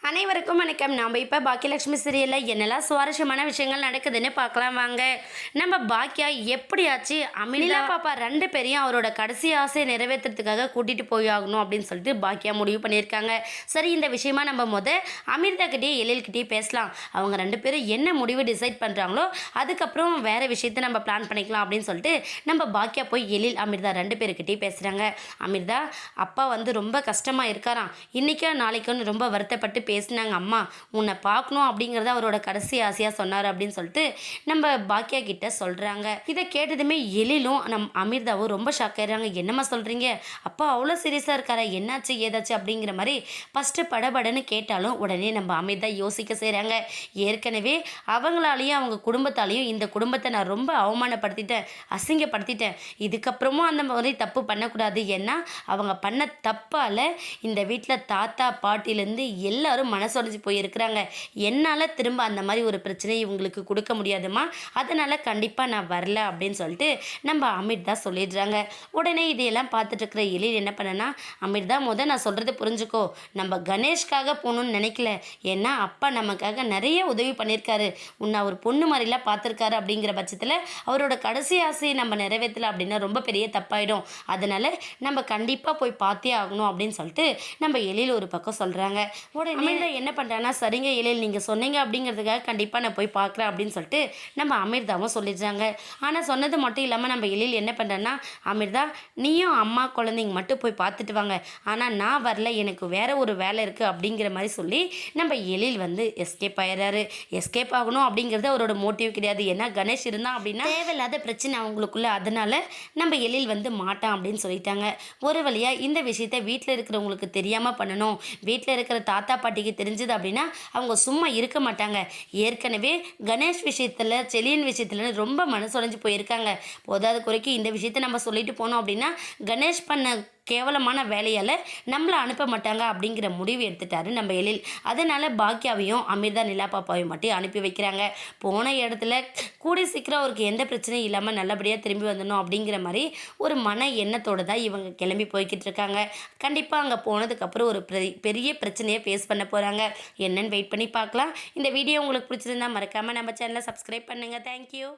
அனைவருக்கும் வணக்கம். நாம் இப்போ பாக்கியலட்சுமி சீரியலில் என்னெல்லாம் சுவாரஸ்யமான விஷயங்கள் நடக்குதுன்னு பார்க்கலாம் வாங்க. நம்ம பாக்கியா எப்படியாச்சு அமிலா பாப்பா 2 பேரையும் அவரோட கடைசி ஆசையை நிறைவேற்றுறதுக்காக கூட்டிகிட்டு போய் ஆகணும் அப்படின்னு சொல்லிட்டு பாக்கியா முடிவு பண்ணியிருக்காங்க. சரி, இந்த விஷயமா நம்ம அமிர்தாக்கிட்டேயே எழில்கிட்டேயே பேசலாம். அவங்க 2 பேரும் என்ன முடிவு டிசைட் பண்ணுறாங்களோ அதுக்கப்புறம் வேறு விஷயத்த நம்ம பிளான் பண்ணிக்கலாம் அப்படின்னு சொல்லிட்டு நம்ம பாக்கியா போய் எழில் அமிர்தா 2 பேருக்கிட்டே பேசுகிறாங்க. அமிர்தா, அப்பா ரொம்ப கஷ்டமாக இருக்காராம். இன்றைக்கா நாளைக்குன்னு ரொம்ப வருத்தப்பட்டு பேசினாங்க. அம்மா உன்னை பார்க்கணும் அப்படிங்கிறத அவரோட கடைசி ஆசையாக சொன்னார் அப்படின்னு சொல்லிட்டு நம்ம பாக்கியா கிட்ட சொல்கிறாங்க. இதை கேட்டதுமே எழிலும் அமிர்தாவும் ரொம்ப ஷாக் ஆயிடுறாங்க. என்னம்மா சொல்கிறீங்க? அப்பா அவ்வளோ சீரியஸாக இருக்காரா? என்னாச்சு ஏதாச்சு அப்படிங்கிற மாதிரி ஃபஸ்ட்டு படபடன்னு கேட்டாலும் உடனே நம்ம அமிர்தா யோசிக்க செய்கிறாங்க. ஏற்கனவே அவங்களாலேயும் அவங்க குடும்பத்தாலேயும் இந்த குடும்பத்தை நான் ரொம்ப அவமானப்படுத்திட்டேன், அசிங்கப்படுத்திட்டேன். இதுக்கப்புறமும் அந்த மாதிரி தப்பு பண்ணக்கூடாது. ஏன்னா அவங்க பண்ண தப்பால் இந்த வீட்டில் தாத்தா பாட்டிலேருந்து எல்லாரும் மனசொடைஞ்சு போயிருக்கிறாங்க. என்னால் திரும்ப அந்த மாதிரி ஒரு பிரச்சனை இவங்களுக்கு கொடுக்க முடியாதுமா, அதனால் கண்டிப்பாக நான் வரல அப்படின்னு சொல்லிட்டு நம்ம அமிர்தா சொல்லிடுறாங்க. உடனே இதையெல்லாம் பார்த்துட்டு இருக்கிற எழில் என்ன பண்ணனா, அமிர்தா நான் சொல்கிறத புரிஞ்சுக்கோ, நம்ம கணேஷ்காக போகணுன்னு நினைக்கல. ஏன்னா அப்பா நமக்காக நிறைய உதவி பண்ணியிருக்காரு, உன்னை அவர் பொண்ணு மாதிரிலாம் பார்த்துருக்காரு. அப்படிங்கிற பட்சத்தில் அவரோட கடைசி ஆசையை நம்ம நிறைவேற்றலை அப்படின்னா ரொம்ப பெரிய தப்பாயிடும். அதனால் நம்ம கண்டிப்பாக போய் பார்த்தே ஆகணும் அப்படின்னு சொல்லிட்டு நம்ம எழில் ஒரு பக்கம் சொல்கிறாங்க. உடனே என்ன பண்ணுறாங்கன்னா, சரிங்க எழில், நீங்கள் சொன்னீங்க அப்படிங்கிறதுக்காக கண்டிப்பாக நான் போய் பார்க்குறேன் அப்படின்னு சொல்லிட்டு நம்ம அமிர்தாவும் சொல்லிடுறாங்க. ஆனால் சொன்னது மட்டும் இல்லாமல் நம்ம எழில் என்ன பண்ணுறேன்னா, அமிர்தா நீயும் அம்மா குழந்தைங்க மட்டும் போய் பார்த்துட்டு வாங்க, ஆனால் நான் வரல, எனக்கு வேற ஒரு வேலை இருக்குது அப்படிங்கிற மாதிரி சொல்லி நம்ம எழில் எஸ்கேப் ஆயிடுறாரு. எஸ்கேப் ஆகணும் அப்படிங்கிறது அவரோட மோட்டிவ் கிடையாது. ஏன்னா கணேஷ் இருந்தான் அப்படின்னா தேவையில்லாத பிரச்சனை அவங்களுக்குள்ள, அதனால நம்ம எழில் மாட்டான் அப்படின்னு சொல்லிட்டாங்க. ஒரு வழியாக இந்த விஷயத்தை வீட்டில் இருக்கிறவங்களுக்கு தெரியாமல் பண்ணணும். வீட்டில் இருக்கிற தாத்தா பாட்டிக்கு தெரிஞ்சது அப்படின்னா அவங்க சும்மா இருக்க மாட்டாங்க. ஏற்கனவே கணேஷ் விஷயத்தில் செலியன் விஷயத்தில் ரொம்ப மனசுடைஞ்சு போயிருக்காங்க. போதாத குறைக்கு இந்த விஷயத்த நம்ம சொல்லிட்டு போனோம் அப்படின்னா கணேஷ் பண்ண கேவலமான வேலையால் நம்மளை அனுப்ப மாட்டாங்க அப்படிங்கிற முடிவு எடுத்துட்டாரு நம்ம எழில். அதனால் பாக்கியாவையும் அமிர்தா நிலா பாப்பாவையும் மட்டும் அனுப்பி வைக்கிறாங்க. போன இடத்துல கூடி சீக்கிரம் அவருக்கு எந்த பிரச்சனையும் இல்லாமல் நல்லபடியாக திரும்பி வந்துடணும் அப்படிங்கிற மாதிரி ஒரு மன எண்ணத்தோடு தான் இவங்க கிளம்பி போய்கிட்டு இருக்காங்க. கண்டிப்பாக அங்கே போனதுக்கப்புறம் ஒரு பெரிய பிரச்சனையை ஃபேஸ் பண்ண போகிறாங்க. என்னன்னு வெயிட் பண்ணி பார்க்கலாம். இந்த வீடியோ உங்களுக்கு பிடிச்சிருந்தா மறக்காமல் நம்ம சேனலை சப்ஸ்கிரைப் பண்ணுங்கள். தேங்க்யூ.